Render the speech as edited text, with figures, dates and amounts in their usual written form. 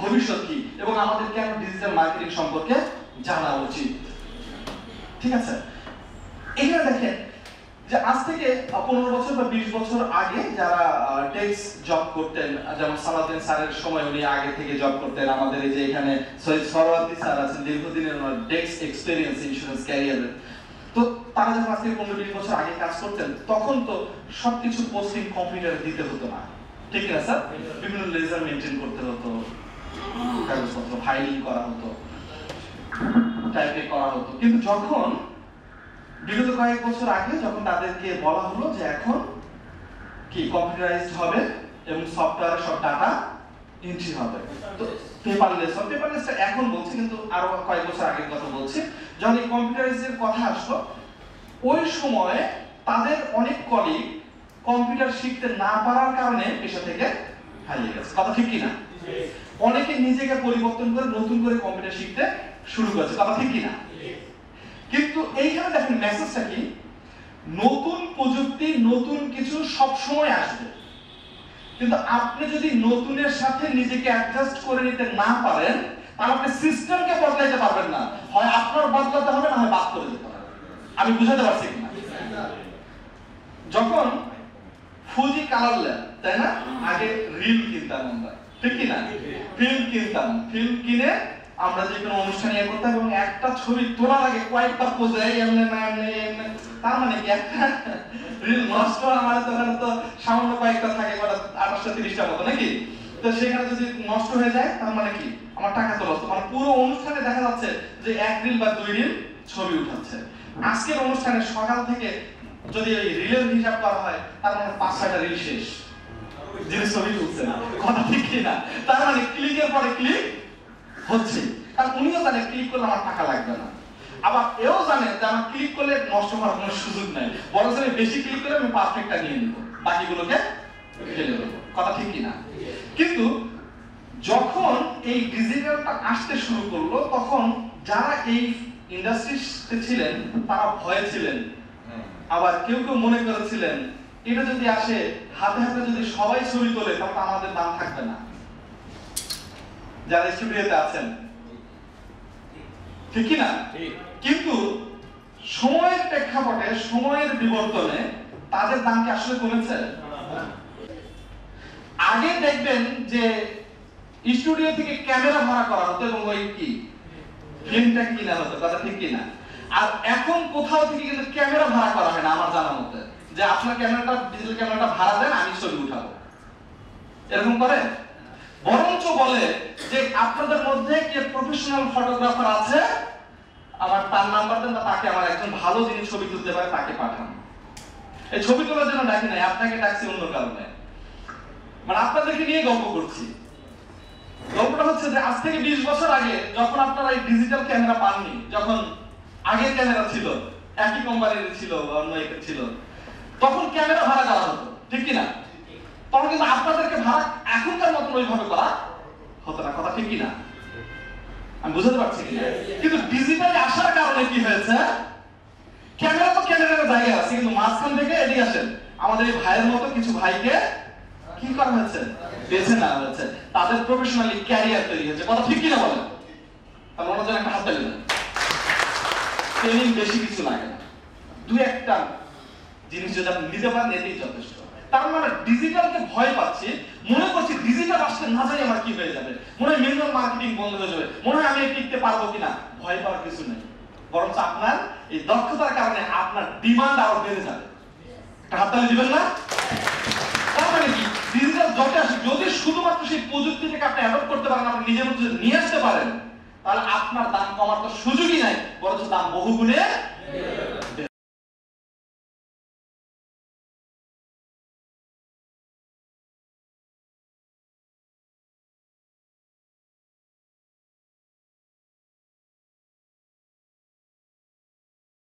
ভবিষ্যৎ কি এবং আমাদের কেন ডিজিটাল মার্কেটিং সম্পর্কে জানা উচিত। ঠিক আছে, এখানে দেখেন যে আজ থেকে 15 বছর বা 20 বছর আগে যারা টেক্স জব করতেন, যেমন সালাউদ্দিন স্যারের সময় উনি আগে থেকে জব করতেন, আমাদের এই যে এখানে সৈয়দ সরওয়ার্দী স্যার আছেন, দীর্ঘদিনের টেক্স এক্সপেরিয়েন্স ইন্স্যুরেন্স ক্যারিয়ারে। তো তারা যখন আজ থেকে 15-20 বছর আগে কাজ করতেন তখন তো সবকিছু পোস্টিং কম্পিউটারে দিতে হতো না, ঠিক না স্যার? বিভিন্ন লেজার মেনটেন করতে হতো, কাগজপত্র ফাইলিং করা হতো, টাইপিং করা হতো। কিন্তু যখন বিগত কয়েক বছর আগে যখন তাদেরকে বলা হলো যে এখন কি কম্পিউটারাইজড হবে এবং সফটওয়্যারে সব ডাটা এন্ট্রি হবে, তো পেপারলেসটা এখন বলছি কিন্তু আরো কয়েক বছর আগের কথা বলছি, যখন এই কম্পিউটারাইজের কথা আসলো ওই সময় তাদের অনেক কলিগ কম্পিউটার শিখতে না পারার কারণে পেশা থেকে হারিয়ে গেছে। কথা ঠিক কিনা? অনেকে নিজেকে পরিবর্তন করে নতুন করে কম্পিউটার শিখতে শুরু করেছে। কথা ঠিক কিনা? কিন্তু এইখানে দেখেন মেসেজটা কি, নতুন প্রযুক্তি নতুন কিছু সব সময় আসবে, কিন্তু আপনি যদি নতুনের সাথে নিজেকে অ্যাডজাস্ট করে নিতে না পারেন তাহলে আপনি সিস্টেমকে বদলাইতে পারবেন না, হয় আপনার বদলাতে হবে না হয় বাদ করে দিতে হবে। আমি বুঝাতে পারছি কিনা? যখন ফুজি কালার ল্যাম্প, তাই না, আগে রিল কিনতাম আমরা, ঠিক কিনা? ফিল্ম কিনতাম, ফিল্ম কিনে আমরা যে কোনো অনুষ্ঠানে ইয়ে করতাম এবং একটা ছবি তোলার আগে কয়েকবার পোজ দেয় এমনি না এমনি এমনি, তার মানে কি একটা রিল নষ্ট আমাদের দোকানে তো সামান্য কয়েকটা থাকে, 28-30টা মতো নাকি, তো সেখানে যদি নষ্ট হয়ে যায় তার মানে কি আমার টাকা তো লস। মানে পুরো অনুষ্ঠানে দেখা যাচ্ছে যে 1 রিল বা 2 রিল ছবি উঠাচ্ছে। আজকের অনুষ্ঠানে সকাল থেকে যদি এই রিলের হিসাব করা হয় তার মানে 5-6টা রিল শেষ, যিনি ছবি তুলছেন। কথা ঠিক কিনা? তার মানে ক্লিকের পরে ক্লিক হচ্ছে, কারণ উনিও জানে ক্লিক করলে আমার টাকা লাগবে না, আবার এও জানে যে আমার ক্লিক করলে নষ্ট হওয়ার কোনো সুযোগ নাই, বরং আমি বেশি ক্লিক করে আমি পারফেক্টটা নিয়ে নিব, বাকিগুলোকে ফেলে দেবো। কথা ঠিক কিনা? কিন্তু যখন এই ডিজিটালটা আসতে শুরু করলো তখন যারা এই ইন্ডাস্ট্রিতে ছিলেন তারা ভয়ে ছিলেন, আবার কেউ কেউ মনে করেছিলেন এটা যদি আসে হাতে হাতে যদি সবাই ছবি তোলে তাহলে আমাদের দাম থাকবে না। যারা স্টুডিওতে আছেন, ঠিক কি না? কিন্তু সময়ের প্রেক্ষাপটে সময়ের বিবর্তনে তাদের দাম কি আসলে কমেছে? আগে দেখবেন যে স্টুডিও থেকে ক্যামেরা ভাড়া করা হতো এবং ওই কি ফিল্মটা কিনা হতো। কথা ঠিক কিনা? আর এখন কোথাও থেকে কিন্তু ক্যামেরা ভাড়া করা হয় না আমার জানা মতে, যে আপনার ক্যামেরাটা ডিজিটাল ক্যামেরাটা ভাড়া দেন আমি ছবি উঠাবো, এরকম করে। বরঞ্চ বলে যে আপনাদের মধ্যে কে প্রফেশনাল ফটোগ্রাফার আছে আমার তার নাম্বার দেন, তাকে আমার একজন ভালো যিনি ছবি তুলতে পারে তাকে পাঠান। এই ছবি তোলার জন্য ডাকি নাই, আপনাকে ডাকছি অন্য কারণে, মানে আপনাদেরকে নিয়ে গল্প করছি। গল্পটা হচ্ছে যে আজ থেকে 20 বছর আগে যখন আপনারা এই ডিজিটাল ক্যামেরা পাননি, যখন আগের ক্যামেরা ছিল একই কোম্পানির ছিল অন্য একটা ছিল, তখন ক্যামেরা ভাড়া করা হতো, ঠিক কিনা? তখন কিন্তু আপনাদেরকে ভাড়া এখনকার মতন ওইভাবে করা হতো না। কথা ঠিক কিনা? আমি বুঝতে পারছি কিনা? কিন্তু ডিজিটাল আসার কারণে কি হয়েছে, ক্যামেরা তো ক্যামেরার জায়গায় আছে, কিন্তু মাঝখান থেকে এদিকে আসেন আমাদের এই ভাইয়ের মতো কিছু ভাইকে কি করা হয়েছে, বেছে নেওয়া হয়েছে, তাদের প্রফেশনালি ক্যারিয়ার তৈরি হয়েছে। কথা ঠিক কিনা বলেন? তার মনে হয় একটা হাত তালি দেন। ট্রেনিং বেশি কিছু লাগে না, 2-1টা জিনিস যদি আপনি নিতে পারেন এতেই যথেষ্ট। তার মানে ডিজিটালকে ভয় পাচ্ছি, মনে করছি ডিজিটাল আসলে না জানি আমার কি হয়ে যাবে, মনে হয় ম্যানুয়াল মার্কেটিং বন্ধ হয়ে যাবে, মনে হয় আমি টিকতে পারবো কিনা। ভয় পাওয়ার কিছু নেই, বরঞ্চ আপনার এই দক্ষতার কারণে আপনার ডিমান্ড আরো বেড়ে যাবে। একটা হাততালি দিবেন না? তার মানে কি ডিজিটাল যত আসে যদি শুধুমাত্র সেই প্রযুক্তিটাকে আপনি অ্যাডপ্ট করতে পারেন, আপনি নিজের মধ্যে নিয়ে আসতে পারেন, তাহলে আপনার দাম কমার তো সুযোগই নাই, বরঞ্চ দাম বহুগুণে